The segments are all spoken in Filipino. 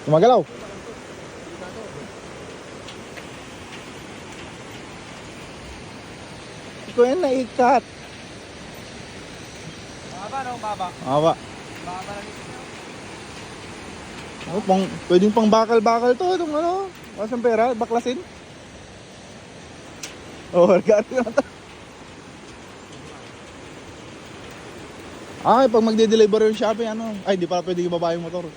Gumagalaw. Ito yan naikat. Baba no, baba. Awa. Baba lang ito. Oh, pwedeng pang bakal-bakal to. Itong ano. Wasang pera. Baklasin. Oh, regalo na to. Ay, pag magde-deliver yung Shopee, ano? Ay, di pala pwede ibaba yung motor.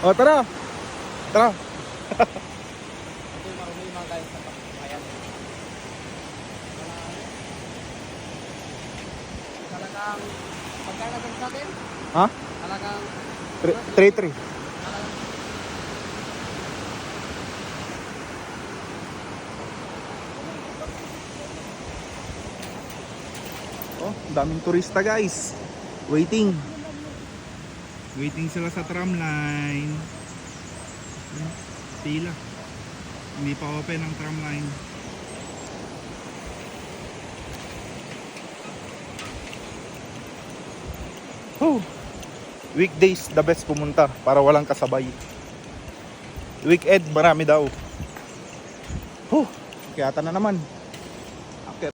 Oh, tara. Tara. Ito yung marumi mga guys sa pagkayan. Talagang magkano sa atin? Ha? Talagang 3-3. Oh, daming turista guys. Waiting sila sa tram line. Pila. Hindi pa open ang tram line. Oh. Weekdays the best pumunta para walang kasabay. Weekend marami daw. Oh, kaya na naman.